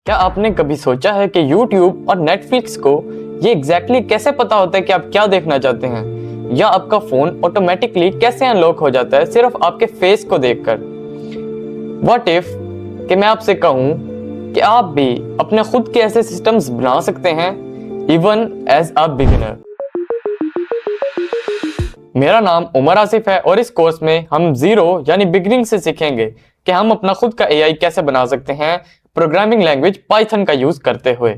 क्या आपने कभी सोचा है कि YouTube और Netflix को ये एग्जैक्टली कैसे पता होता है कि आप क्या देखना चाहते हैं, या आपका फोन ऑटोमेटिकली कैसे अनलॉक हो जाता है सिर्फ आपके फेस को देखकर। व्हाट इफ कि मैं आपसे कहूं कि आप भी अपने खुद के ऐसे सिस्टम्स बना सकते हैं इवन एज अ बिगिनर। मेरा नाम उमर आसिफ है और इस कोर्स में हम जीरो यानी बिगिनिंग से सीखेंगे कि हम अपना खुद का एआई कैसे बना सकते हैं प्रोग्रामिंग लैंग्वेज पाइथन का यूज करते हुए।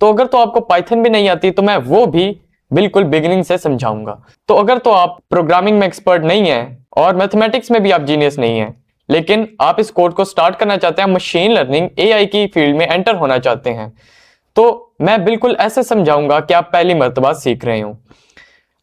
तो अगर तो आपको पाइथन भी नहीं आती तो मैं वो भी बिल्कुल बिगिनिंग से समझाऊंगा। तो अगर तो आप प्रोग्रामिंग में एक्सपर्ट नहीं है और मैथमेटिक्स में भी आप जीनियस नहीं है, लेकिन आप इस कोर्स को स्टार्ट करना चाहते हैं, मशीन लर्निंग एआई की फील्ड में एंटर होना चाहते हैं, तो मैं बिल्कुल ऐसे समझाऊंगा कि आप पहली मर्तबा सीख रहे हो।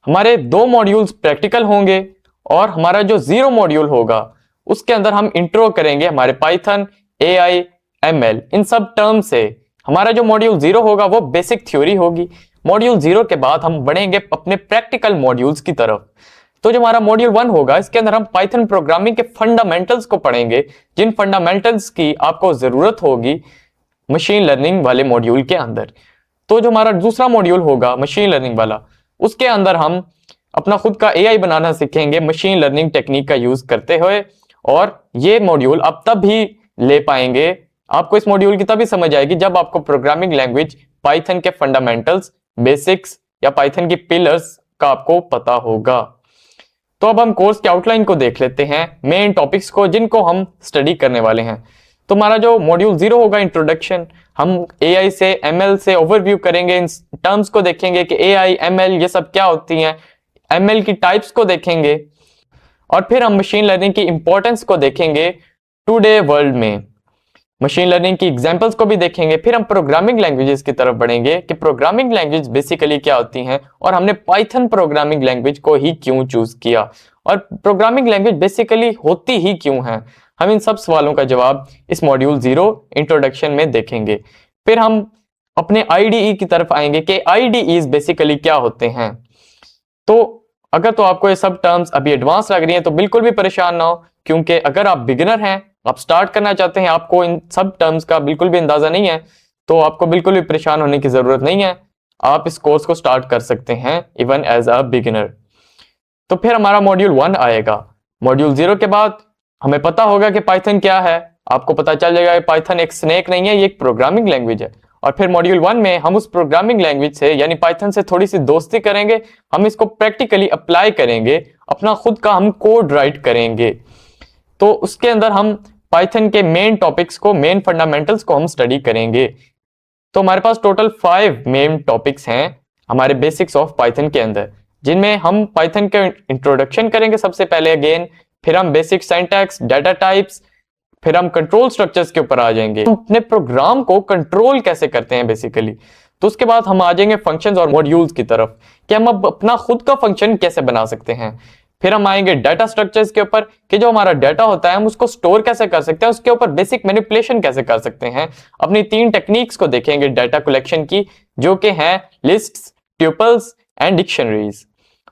हमारे दो मॉड्यूल्स प्रैक्टिकल होंगे और हमारा जो जीरो मॉड्यूल होगा उसके अंदर हम इंट्रो करेंगे हमारे पाइथन, एआई, एमएल इन सब टर्म से। हमारा जो मॉड्यूल जीरो होगा वो बेसिक थ्योरी होगी। मॉड्यूल जीरो के बाद हम बढ़ेंगे अपने प्रैक्टिकल मॉड्यूल्स की तरफ। तो जो हमारा मॉड्यूल वन होगा इसके अंदर हम पाइथन प्रोग्रामिंग के फंडामेंटल्स को पढ़ेंगे, जिन फंडामेंटल्स की आपको जरूरत होगी मशीन लर्निंग वाले मॉड्यूल के अंदर। तो जो हमारा दूसरा मॉड्यूल होगा मशीन लर्निंग वाला, उसके अंदर हम अपना खुद का एआई बनाना सीखेंगे मशीन लर्निंग टेक्निक का यूज करते हुए। और ये मॉड्यूल आप तब भी ले पाएंगे, आपको इस मॉड्यूल की तभी समझ आएगी जब आपको प्रोग्रामिंग लैंग्वेज पाइथन के फंडामेंटल्स, बेसिक्स या पाइथन की पिलर्स का आपको पता होगा। तो अब हम कोर्स के आउटलाइन को देख लेते हैं, मेन टॉपिक्स को जिनको हम स्टडी करने वाले हैं। तो हमारा जो मॉड्यूल जीरो होगा इंट्रोडक्शन, हम एआई से एमएल से ओवरव्यू करेंगे, इन टर्म्स को देखेंगे कि एआई एमएल ये सब क्या होती हैं, एमएल की टाइप्स को देखेंगे और फिर हम मशीन लर्निंग की इंपॉर्टेंस को देखेंगे टुडे वर्ल्ड में। मशीन लर्निंग की एग्जांपल्स को भी देखेंगे। फिर हम प्रोग्रामिंग लैंग्वेजेस की तरफ बढ़ेंगे कि प्रोग्रामिंग लैंग्वेज बेसिकली क्या होती हैं और हमने पाइथन प्रोग्रामिंग लैंग्वेज को ही क्यों चूज किया और प्रोग्रामिंग लैंग्वेज बेसिकली होती ही क्यों है। हम इन सब सवालों का जवाब इस मॉड्यूल जीरो इंट्रोडक्शन में देखेंगे। फिर हम अपने आईडीई की तरफ आएंगे कि आईडीईज बेसिकली क्या होते हैं। तो अगर तो आपको ये सब टर्म्स अभी एडवांस लग रही हैं तो बिल्कुल भी परेशान ना हो, क्योंकि अगर आप बिगिनर हैं, आप स्टार्ट करना चाहते हैं, आपको इन सब टर्म्स का बिल्कुल भी अंदाजा नहीं है, तो आपको बिल्कुल भी परेशान होने की जरूरत नहीं है। आप इस कोर्स को स्टार्ट कर सकते हैं इवन एज अ बिगिनर। तो फिर हमारा मॉड्यूल वन आएगा। मॉड्यूल जीरो के बाद हमें पता होगा कि पाइथन क्या है, आपको पता चल जाएगा पाइथन एक स्नेक नहीं है, ये एक प्रोग्रामिंग लैंग्वेज है। और फिर मॉड्यूल वन में हम उस प्रोग्रामिंग लैंग्वेज से यानी पाइथन से थोड़ी सी दोस्ती करेंगे, हम इसको प्रैक्टिकली अप्लाई करेंगे, अपना खुद का हम कोड राइट करेंगे। तो उसके अंदर हम पाइथन के मेन टॉपिक्स को, मेन फंडामेंटल्स को हम स्टडी करेंगे। तो हमारे पास टोटल 5 मेन टॉपिक्स हैं हमारे बेसिक्स ऑफ पाइथन के अंदर, जिनमें हम पाइथन के इंट्रोडक्शन करेंगे सबसे पहले अगेन, फिर हम बेसिक सिंटैक्स, डाटा टाइप्स, फिर हम कंट्रोल स्ट्रक्चर्स के ऊपर आ जाएंगे, हम अपने प्रोग्राम को कंट्रोल कैसे करते हैं बेसिकली। तो उसके बाद हम आ जाएंगे फंक्शंस और मॉड्यूल्स की तरफ कि हम अब अपना खुद का फंक्शन कैसे बना सकते हैं। फिर हम आएंगे डाटा स्ट्रक्चर्स के ऊपर कि जो हमारा डाटा होता है हम उसको स्टोर कैसे कर सकते हैं, उसके ऊपर बेसिक मैनिपुलेशन कैसे कर सकते हैं। अपनी 3 टेक्निक्स को देखेंगे डाटा कलेक्शन की, जो कि हैं लिस्ट्स, ट्यूपल्स एंड डिक्शनरीज।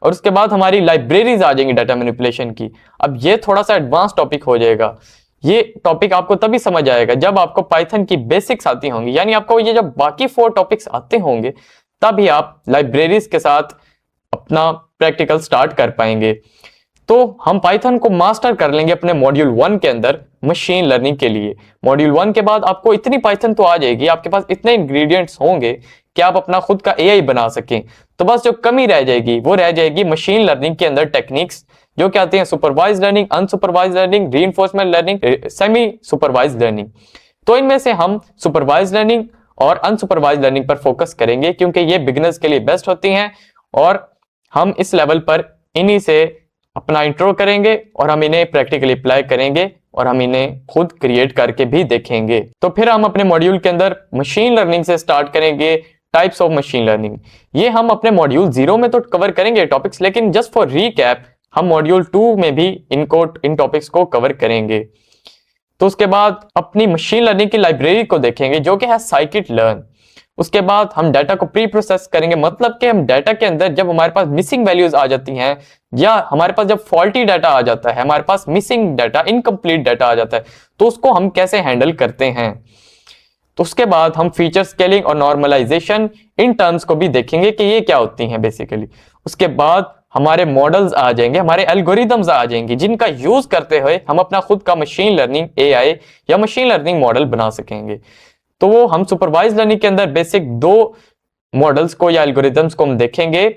और उसके बाद हमारी लाइब्रेरीज आ जाएंगी डाटा मैनिपुलेशन की। अब ये थोड़ा सा एडवांस टॉपिक हो जाएगा। ये टॉपिक आपको तभी समझ आएगा जब आपको पाइथन की बेसिक्स आती होंगी, यानी आपको ये जब बाकी 4 टॉपिक्स आते होंगे तभी आप लाइब्रेरीज के साथ अपना प्रैक्टिकल स्टार्ट कर पाएंगे। तो हम पाइथन को मास्टर कर लेंगे अपने मॉड्यूल वन के अंदर मशीन लर्निंग के लिए। मॉड्यूल वन के बाद आपको इतनी पाइथन तो आ जाएगी, आपके पास इतने इंग्रेडिएंट्स होंगे कि आप अपना खुद का एआई बना सकें। तो बस जो कमी रह जाएगी वो रह जाएगी मशीन लर्निंग के अंदर टेक्निक्स, जो क्या आती हैं supervise learning, unsupervise learning, reinforcement learning, semi supervise learning. तो इनमें से हम सुपरवाइज लर्निंग और अनसुपरवाइज लर्निंग पर फोकस करेंगे, क्योंकि ये बिगिनर्स के लिए बेस्ट होती हैं और हम इस लेवल पर इन्हीं से अपना इंट्रो करेंगे और हम इन्हें प्रैक्टिकली अप्लाई करेंगे और हम इन्हें खुद क्रिएट करके भी देखेंगे। तो फिर हम अपने मॉड्यूल के अंदर मशीन लर्निंग से स्टार्ट करेंगे, टाइप्स ऑफ मशीन लर्निंग। ये हम अपने मॉड्यूल जीरो में तो कवर करेंगे टॉपिक्स, लेकिन जस्ट फॉर रीकैप हम मॉड्यूल 2 में भी इन टॉपिक्स को कवर करेंगे। तो उसके बाद अपनी मशीन लर्निंग की लाइब्रेरी को देखेंगे, जो कि है साइकिट लर्न। उसके बाद हम डाटा को प्री प्रोसेस करेंगे, मतलब कि हम डाटा के अंदर जब हमारे पास मिसिंग वैल्यूज आ जाती हैं या हमारे पास जब फॉल्टी डाटा आ जाता है, हमारे पास मिसिंग डाटा, इनकम्प्लीट डाटा आ जाता है, तो उसको हम कैसे हैंडल करते हैं। तो उसके बाद हम फीचर स्केलिंग और नॉर्मलाइजेशन इन टर्म्स को भी देखेंगे कि ये क्या होती हैं बेसिकली। उसके बाद हमारे मॉडल्स आ जाएंगे, हमारे एल्गोरिदम्स आ जाएंगे, जिनका यूज करते हुए हम अपना खुद का मशीन लर्निंग एआई या मशीन लर्निंग मॉडल बना सकेंगे। तो वो हम सुपरवाइज लर्निंग के अंदर बेसिक 2 मॉडल्स को या एल्गोरिदम्स को हम देखेंगे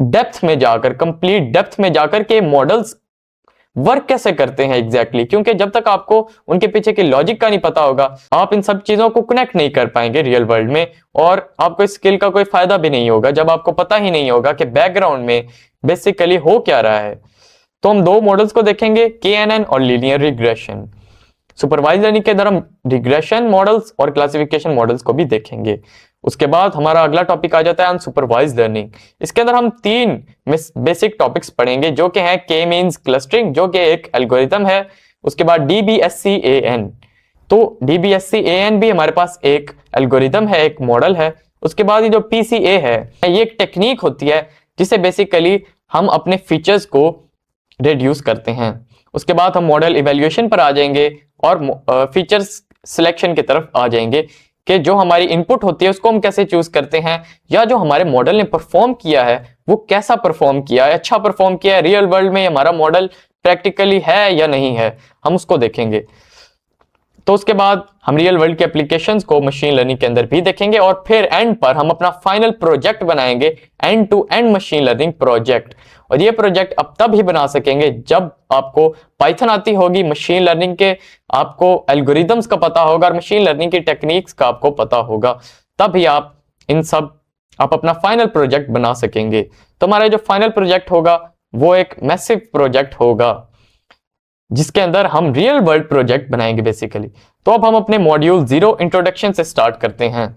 डेप्थ में जाकर, कंप्लीट डेप्थ में जाकर के मॉडल्स वर्क कैसे करते हैं एग्जैक्टली क्योंकि जब तक आपको उनके पीछे की लॉजिक का नहीं पता होगा, आप इन सब चीजों को कनेक्ट नहीं कर पाएंगे रियल वर्ल्ड में, और आपको इस स्किल का कोई फायदा भी नहीं होगा जब आपको पता ही नहीं होगा कि बैकग्राउंड में बेसिकली हो क्या रहा है। तो हम 2 मॉडल्स को देखेंगे, KNN और लीनियर रिग्रेशन। सुपरवाइज लर्निंग के अंदर हम रिग्रेशन मॉडल्स और क्लासिफिकेशन मॉडल्स को भी देखेंगे। उसके बाद हमारा अगला टॉपिक आ जाता है अनसुपरवाइज लर्निंग। इसके अंदर हम 3 बेसिक टॉपिक्स पढ़ेंगे जो कि हैं के मींस क्लस्टरिंग, जो कि एक एल्गोरिथम है। उसके बाद DBSCAN, तो DBSCAN भी हमारे पास एक एल्गोरिथम है, एक मॉडल है। उसके बाद ये जो PCA है, ये एक टेक्निक होती है जिसे बेसिकली हम अपने फीचर्स को रिड्यूस करते हैं। उसके बाद हम मॉडल इवेल्युएशन पर आ जाएंगे और फीचर्स सिलेक्शन की तरफ आ जाएंगे कि जो हमारी इनपुट होती है उसको हम कैसे चूज करते हैं, या जो हमारे मॉडल ने परफॉर्म किया है वो कैसा परफॉर्म किया है, अच्छा परफॉर्म किया है रियल वर्ल्ड में, हमारा मॉडल प्रैक्टिकली है या नहीं है, हम उसको देखेंगे। तो उसके बाद हम रियल वर्ल्ड के एप्लीकेशंस को मशीन लर्निंग के अंदर भी देखेंगे और फिर एंड पर हम अपना फाइनल प्रोजेक्ट बनाएंगे, end to end machine learning project. और ये प्रोजेक्ट अब तब ही बना सकेंगे जब आपको पाइथन आती होगी, मशीन लर्निंग के आपको एल्गोरिदम्स का पता होगा और मशीन लर्निंग की टेक्निक्स का आपको पता होगा, तभी आप अपना फाइनल प्रोजेक्ट बना सकेंगे। तो हमारा जो फाइनल प्रोजेक्ट होगा वो एक मैसिव प्रोजेक्ट होगा जिसके अंदर हम रियल वर्ल्ड प्रोजेक्ट बनाएंगे बेसिकली। तो अब हम अपने मॉड्यूल 0 इंट्रोडक्शन से स्टार्ट करते हैं।